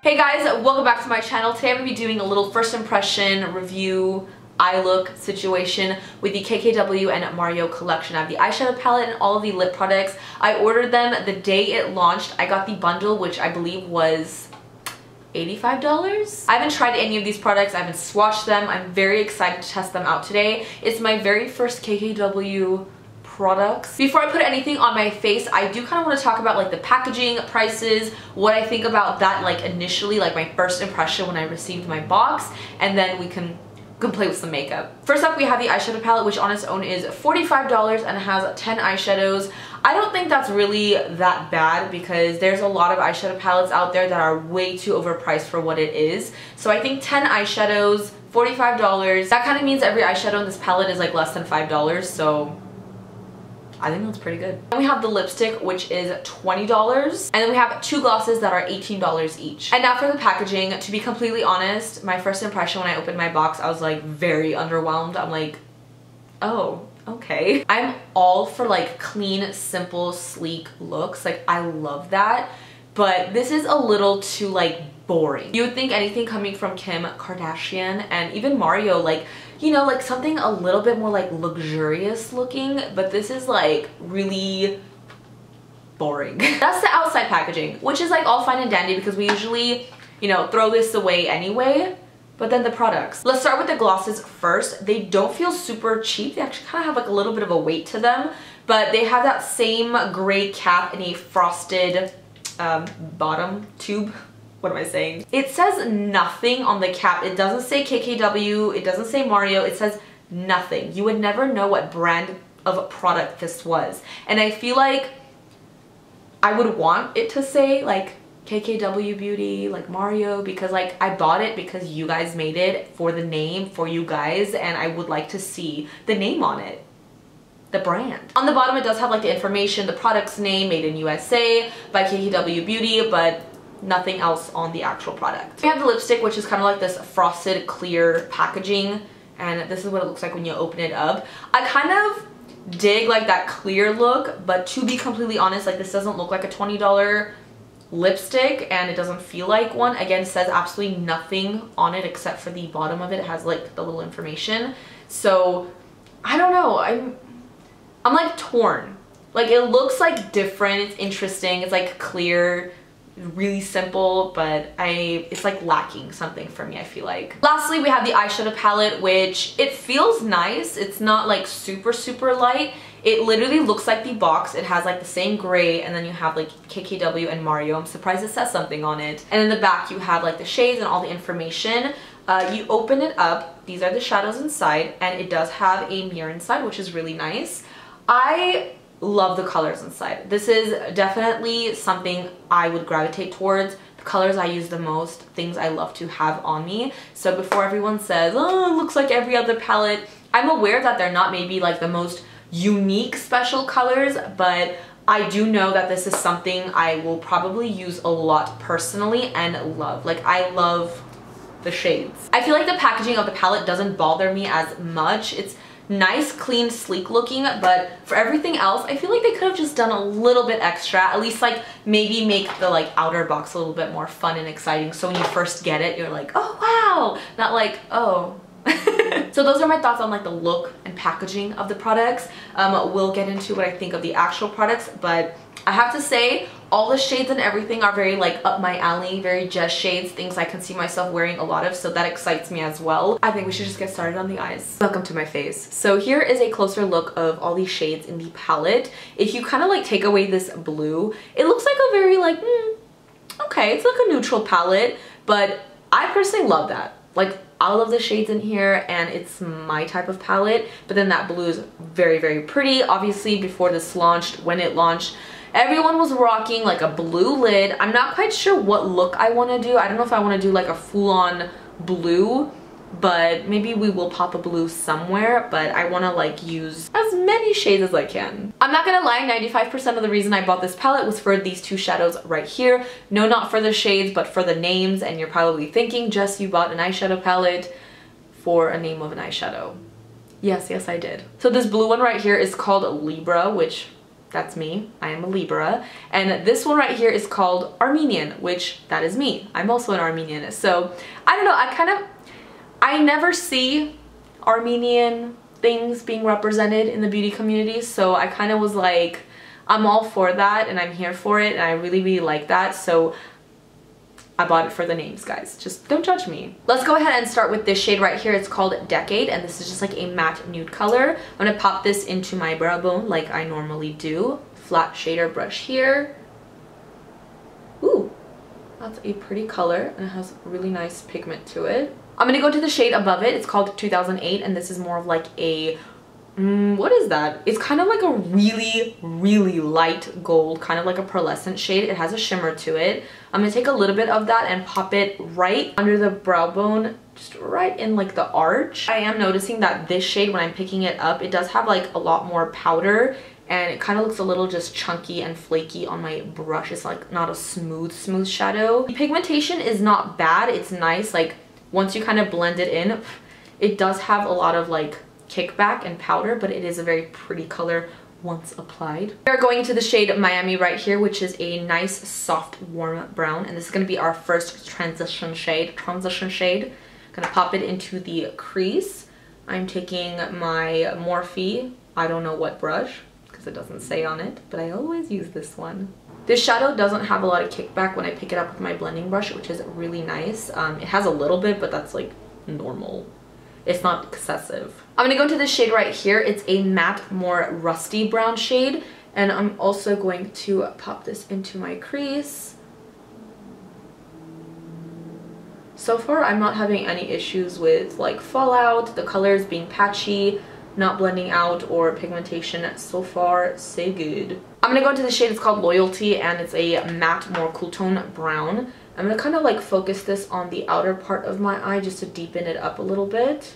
Hey guys, welcome back to my channel. Today I'm going to be doing a little first impression review eye look situation with the KKW and Mario collection. I have the eyeshadow palette and all of the lip products. I ordered them the day it launched. I got the bundle, which I believe was $85. I haven't tried any of these products. I haven't swatched them. I'm very excited to test them out today. It's my very first KKW products. Before I put anything on my face, I do kind of want to talk about like the packaging, prices, what I think about that like initially, like my first impression when I received my box, and then we can play with some makeup. First up, we have the eyeshadow palette, which on its own is $45 and it has 10 eyeshadows. I don't think that's really that bad because there's a lot of eyeshadow palettes out there that are way too overpriced for what it is. So I think 10 eyeshadows, $45, that kind of means every eyeshadow in this palette is like less than $5, so I think that's pretty good. Then we have the lipstick, which is $20. And then we have two glosses that are $18 each. And now for the packaging. To be completely honest, my first impression when I opened my box, I was like very underwhelmed. I'm like, oh, okay. I'm all for like clean, simple, sleek looks. Like I love that. But this is a little too like boring. You would think anything coming from Kim Kardashian and even Mario, like, you know, like something a little bit more like luxurious looking, but this is like really boring. That's the outside packaging, which is like all fine and dandy because we usually, you know, throw this away anyway. But then the products. Let's start with the glosses first. They don't feel super cheap. They actually kind of have like a little bit of a weight to them, but they have that same gray cap and a frosted bottom tube. What am I saying? It says nothing on the cap. It doesn't say KKW, it doesn't say Mario, it says nothing. You would never know what brand of product this was. And I feel like I would want it to say like KKW Beauty, like Mario, because like I bought it because you guys made it for the name, for you guys, and I would like to see the name on it. The brand. On the bottom it does have like the information, the product's name, made in USA by KKW Beauty, but nothing else on the actual product. We have the lipstick, which is kind of like this frosted clear packaging, and this is what it looks like when you open it up. I kind of dig like that clear look, but to be completely honest, like this doesn't look like a $20 lipstick and it doesn't feel like one. Again, it says absolutely nothing on it except for the bottom of it. It has like the little information. So I don't know, I'm like torn. Like it looks like different, it's interesting, it's like clear, really simple, but it's like lacking something for me, I feel like. Lastly, we have the eyeshadow palette, which it feels nice. It's not like super light. It literally looks like the box. It has like the same gray, and then you have like KKW and Mario. I'm surprised it says something on it. And in the back you have like the shades and all the information. You open it up, these are the shadows inside, and it does have a mirror inside, which is really nice. I love the colors inside. This is definitely something I would gravitate towards. The colors I use the most, things I love to have on me. So before everyone says, oh, it looks like every other palette, I'm aware that they're not maybe like the most unique special colors, but I do know that this is something I will probably use a lot personally and love. Like I love the shades. I feel like the packaging of the palette doesn't bother me as much. It's nice, clean, sleek looking, but for everything else, I feel like they could have just done a little bit extra, at least like maybe make the like outer box a little bit more fun and exciting, so when you first get it, you're like, oh wow, not like, oh. So those are my thoughts on like the look and packaging of the products. We'll get into what I think of the actual products, but I have to say all the shades and everything are very like up my alley, very Jess shades, things I can see myself wearing a lot of, so that excites me as well. I think we should just get started on the eyes. Welcome to my face. So here is a closer look of all these shades in the palette. If you kind of like take away this blue, it looks like a very like, okay, it's like a neutral palette, but I personally love that. Like I love the shades in here and it's my type of palette, but then that blue is very pretty. Obviously before this launched, when it launched, everyone was rocking like a blue lid. I'm not quite sure what look I want to do. I don't know if I want to do like a full-on blue, but maybe we will pop a blue somewhere, but I want to like use as many shades as I can. I'm not gonna lie, 95% of the reason I bought this palette was for these two shadows right here. No, not for the shades, but for the names. And you're probably thinking, Jess, you bought an eyeshadow palette for a name of an eyeshadow. Yes, I did. So this blue one right here is called Libra, which That's me. I am a Libra. And this one right here is called Armenian, which that is me. I'm also an Armenian. So I don't know, I never see Armenian things being represented in the beauty community. So I kind of was like, I'm all for that and I'm here for it and I really, really like that. So I bought it for the names, guys. Just don't judge me. Let's go ahead and start with this shade right here. It's called Decade, and this is just like a matte nude color. I'm gonna pop this into my brow bone like I normally do. Flat shader brush here. Ooh, that's a pretty color, and it has really nice pigment to it. I'm gonna go to the shade above it. It's called 2008, and this is more of like a what is that? It's kind of like a really, really light gold, kind of like a pearlescent shade. It has a shimmer to it. I'm gonna take a little bit of that and pop it right under the brow bone, just right in like the arch. I am noticing that this shade, when I'm picking it up, it does have like a lot more powder and it kind of looks a little just chunky and flaky on my brush. It's like not a smooth shadow. The pigmentation is not bad. It's nice. Like once you kind of blend it in, it does have a lot of like kickback and powder, but it is a very pretty color once applied. We are going into the shade Miami right here, which is a nice soft warm brown, and this is going to be our first transition shade. I'm gonna pop it into the crease. I'm taking my Morphe, I don't know what brush because it doesn't say on it, but I always use this one. This shadow doesn't have a lot of kickback when I pick it up with my blending brush, which is really nice. It has a little bit, but that's like normal. It's not excessive. I'm gonna go into this shade right here. It's a matte, more rusty brown shade. And I'm also going to pop this into my crease. So far, I'm not having any issues with like fallout, the colors being patchy, not blending out, or pigmentation. So far, so good. I'm gonna go into the shade, it's called Loyalty, and it's a matte, more cool tone brown. I'm gonna kind of like focus this on the outer part of my eye just to deepen it up a little bit.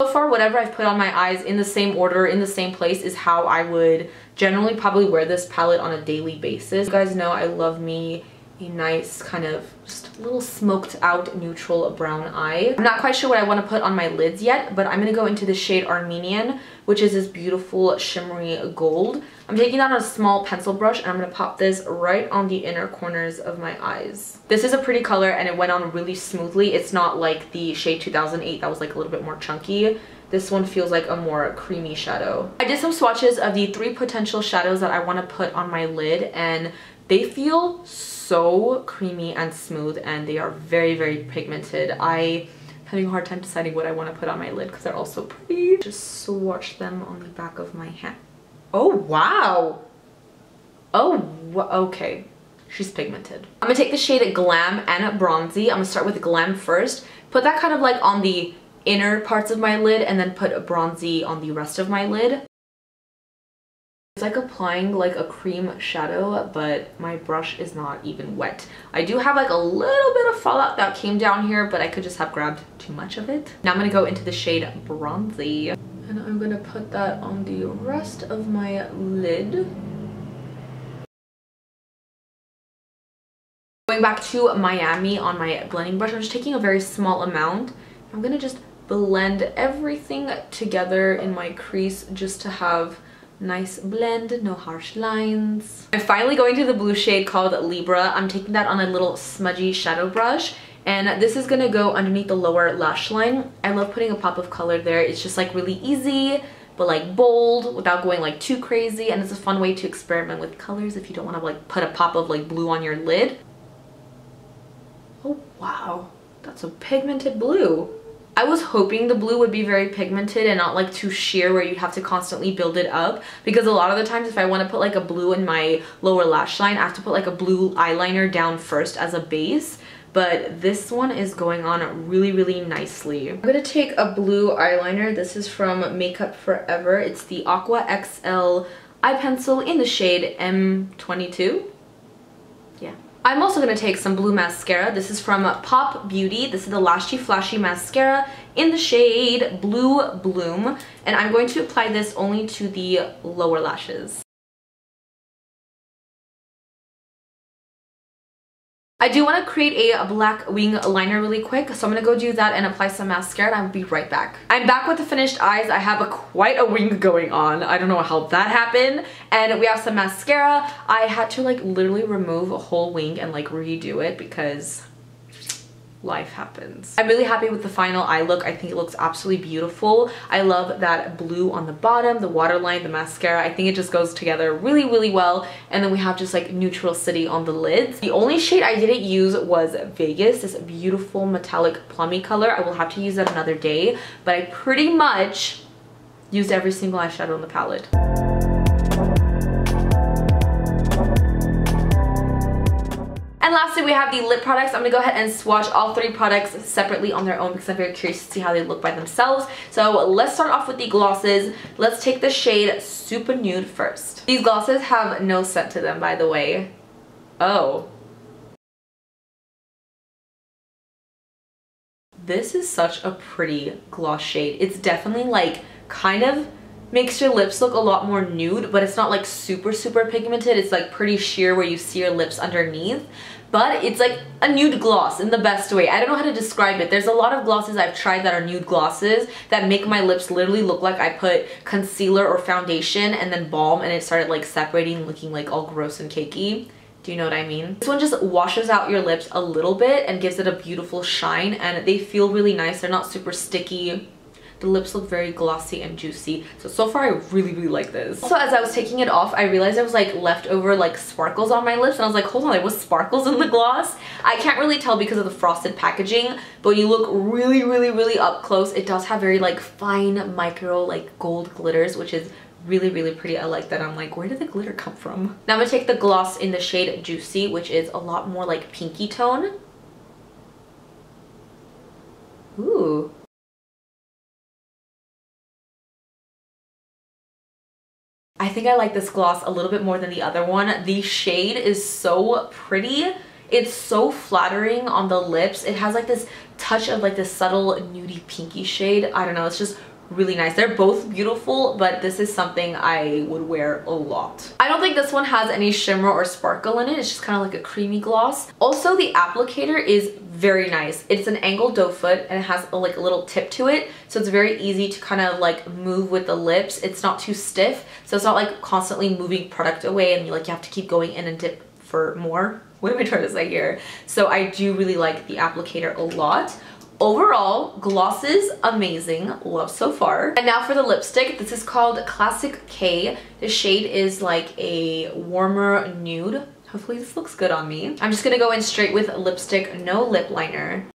So far, whatever I've put on my eyes in the same order, in the same place, is how I would generally probably wear this palette on a daily basis. You guys know I love me a nice kind of just a little smoked out neutral brown eye. I'm not quite sure what I want to put on my lids yet, but I'm going to go into the shade Armenian, which is this beautiful shimmery gold. I'm taking that on a small pencil brush and I'm going to pop this right on the inner corners of my eyes. This is a pretty color and it went on really smoothly. It's not like the shade 2008 that was like a little bit more chunky. This one feels like a more creamy shadow. I did some swatches of the 3 potential shadows that I want to put on my lid, and they feel so creamy and smooth and they are very, very pigmented. I'm having a hard time deciding what I want to put on my lid because they're all so pretty. Just swatch them on the back of my hand. Oh, wow. Oh, okay. She's pigmented. I'm gonna take the shade Glam and Bronzy. I'm gonna start with Glam first. Put that kind of like on the inner parts of my lid and then put Bronzy on the rest of my lid. It's like applying like a cream shadow, but my brush is not even wet. I do have like a little bit of fallout that came down here, but I could just have grabbed too much of it. Now I'm gonna go into the shade Bronzy, and I'm gonna put that on the rest of my lid. Going back to Miami on my blending brush, I'm just taking a very small amount. I'm gonna just blend everything together in my crease just to have nice blend, no harsh lines. I'm finally going to the blue shade called Libra. I'm taking that on a little smudgy shadow brush, and this is gonna go underneath the lower lash line. I love putting a pop of color there. It's just like really easy, but like bold without going like too crazy, and it's a fun way to experiment with colors if you don't want to like put a pop of like blue on your lid. Oh wow, that's a pigmented blue. I was hoping the blue would be very pigmented and not like too sheer where you'd have to constantly build it up, because a lot of the times if I want to put like a blue in my lower lash line, I have to put like a blue eyeliner down first as a base, but this one is going on really, really nicely. I'm gonna take a blue eyeliner. This is from Makeup Forever. It's the Aqua XL eye pencil in the shade M22. Yeah. I'm also going to take some blue mascara. This is from Pop Beauty. This is the Lashy Flashy Mascara in the shade Blue Bloom. And I'm going to apply this only to the lower lashes. I do want to create a black wing liner really quick, so I'm going to go do that and apply some mascara, and I will be right back. I'm back with the finished eyes. I have quite a wing going on. I don't know how that happened. And we have some mascara. I had to like literally remove a whole wing and like redo it because life happens. I'm really happy with the final eye look. I think it looks absolutely beautiful. I love that blue on the bottom, the waterline, the mascara. I think it just goes together really, really well. And then we have just like Neutral City on the lids. The only shade I didn't use was Vegas, this beautiful metallic plummy color. I will have to use that another day, but I pretty much used every single eyeshadow in the palette. And lastly, we have the lip products. I'm going to go ahead and swatch all 3 products separately on their own because I'm very curious to see how they look by themselves. So let's start off with the glosses. Let's take the shade Super Nude first. These glosses have no scent to them, by the way. Oh. This is such a pretty gloss shade. It's definitely like kind of makes your lips look a lot more nude, but it's not like super pigmented. It's like pretty sheer where you see your lips underneath, but it's like a nude gloss in the best way. I don't know how to describe it. There's a lot of glosses I've tried that are nude glosses that make my lips literally look like I put concealer or foundation and then balm and it started like separating, looking like all gross and cakey. Do you know what I mean? This one just washes out your lips a little bit and gives it a beautiful shine, and they feel really nice. They're not super sticky. The lips look very glossy and juicy. So far I really like this. Also, as I was taking it off, I realized there was like leftover like sparkles on my lips, and I was like, hold on, there was sparkles in the gloss? I can't really tell because of the frosted packaging, but when you look really up close, it does have very like fine micro like gold glitters, which is really pretty. I like that. I'm like, where did the glitter come from? Now I'm gonna take the gloss in the shade Juicy, which is a lot more like pinky tone. Ooh. I think I like this gloss a little bit more than the other one. The shade is so pretty. It's so flattering on the lips. It has like this touch of like this subtle nudie pinky shade. I don't know, it's just really nice. They're both beautiful, but this is something I would wear a lot. I don't think this one has any shimmer or sparkle in it. It's just kind of like a creamy gloss. Also, the applicator is very nice. It's an angled doe foot and it has a little tip to it, so it's very easy to kind of like move with the lips. It's not too stiff, so it's not like constantly moving product away and you have to keep going in and dip for more. What am I trying to say here? So I do really like the applicator a lot. Overall, glosses, amazing. Love so far. And now for the lipstick. This is called Classic K. The shade is like a warmer nude. Hopefully this looks good on me. I'm just gonna go in straight with lipstick, no lip liner.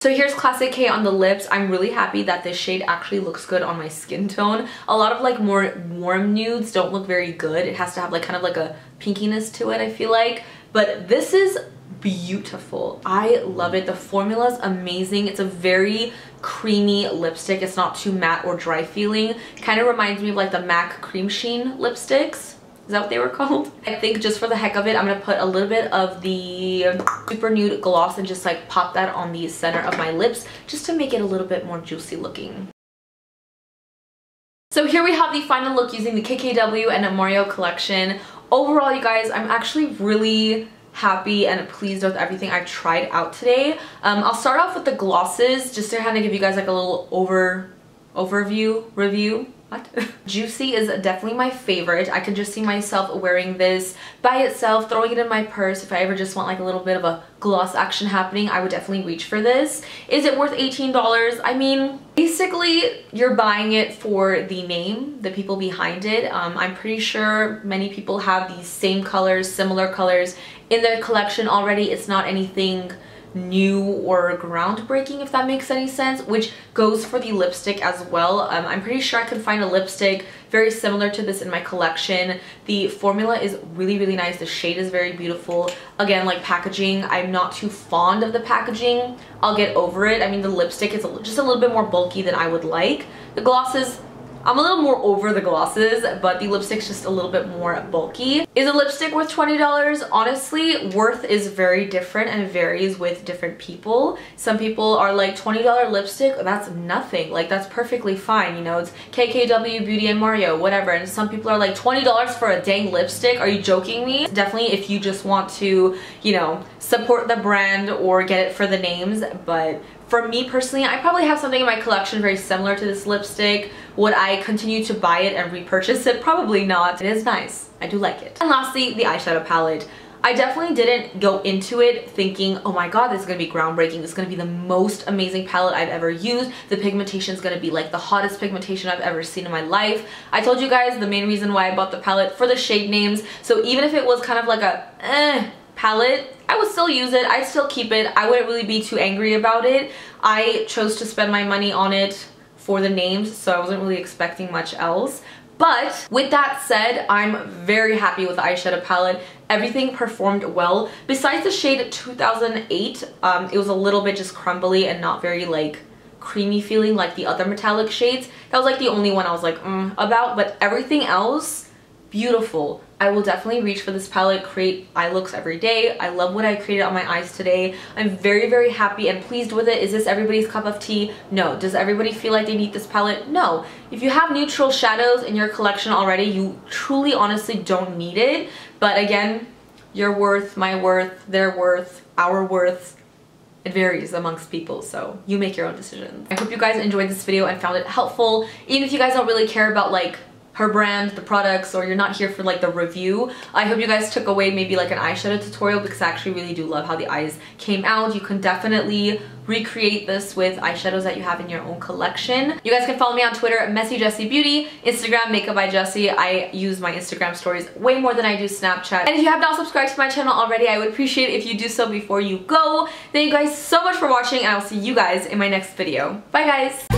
So here's Classic K on the lips. I'm really happy that this shade actually looks good on my skin tone. A lot of like more warm nudes don't look very good. It has to have like kind of like a pinkiness to it, I feel like. But this is beautiful. I love it. The formula is amazing. It's a very creamy lipstick. It's not too matte or dry feeling. Kind of reminds me of like the MAC Cream Sheen lipsticks. Is that what they were called? I think just for the heck of it, I'm gonna put a little bit of the Super Nude gloss and just like pop that on the center of my lips just to make it a little bit more juicy looking. So here we have the final look using the KKW and Mario collection. Overall, you guys, I'm actually really happy and pleased with everything I tried out today. I'll start off with the glosses just to kind of give you guys like a little review. What? Juicy is definitely my favorite. I could just see myself wearing this by itself, throwing it in my purse. If I ever just want like a little bit of a gloss action happening, I would definitely reach for this. Is it worth $18? I mean, basically you're buying it for the name, the people behind it. I'm pretty sure many people have these same colors, similar colors in their collection already. It's not anything new or groundbreaking, if that makes any sense, which goes for the lipstick as well. I'm pretty sure I could find a lipstick very similar to this in my collection. The formula is really nice. The shade is very beautiful. Again, like packaging, I'm not too fond of the packaging. I'll get over it. I mean, the lipstick is just a little bit more bulky than I would like. The glosses, I'm a little more over the glosses, but the lipstick's just a little bit more bulky. Is a lipstick worth $20? Honestly, worth is very different and varies with different people. Some people are like, $20 lipstick, that's nothing. Like, that's perfectly fine, you know, it's KKW, Beauty and Mario, whatever. And some people are like, $20 for a dang lipstick? Are you joking me? Definitely if you just want to, you know, support the brand or get it for the names, but for me personally, I probably have something in my collection very similar to this lipstick. Would I continue to buy it and repurchase it? Probably not. It is nice. I do like it. And lastly, the eyeshadow palette. I definitely didn't go into it thinking, oh my god, this is gonna be groundbreaking. This is gonna be the most amazing palette I've ever used. The pigmentation is gonna be like the hottest pigmentation I've ever seen in my life. I told you guys the main reason why I bought the palette for the shade names. So even if it was kind of like a palette, I would still use it. I'd still keep it. I wouldn't really be too angry about it. I chose to spend my money on it for the names, so I wasn't really expecting much else. But with that said, I'm very happy with the eyeshadow palette. Everything performed well. Besides the shade 2008, it was a little bit just crumbly and not very like creamy feeling like the other metallic shades. That was like the only one I was like about, but everything else, beautiful. I will definitely reach for this palette, create eye looks every day. I love what I created on my eyes today. I'm very, very happy and pleased with it. Is this everybody's cup of tea? No. Does everybody feel like they need this palette? No. If you have neutral shadows in your collection already, you truly, honestly don't need it. But again, your worth, my worth, their worth, our worth, it varies amongst people, so you make your own decisions. I hope you guys enjoyed this video and found it helpful. Even if you guys don't really care about like her brand, the products, or you're not here for like the review, I hope you guys took away maybe like an eyeshadow tutorial, because I actually really do love how the eyes came out. You can definitely recreate this with eyeshadows that you have in your own collection. You guys can follow me on Twitter at mesijesibeauty, Instagram makeup by Jesi. I use my Instagram stories way more than I do Snapchat. And if you have not subscribed to my channel already, I would appreciate it if you do so before you go. Thank you guys so much for watching, and I will see you guys in my next video. Bye guys!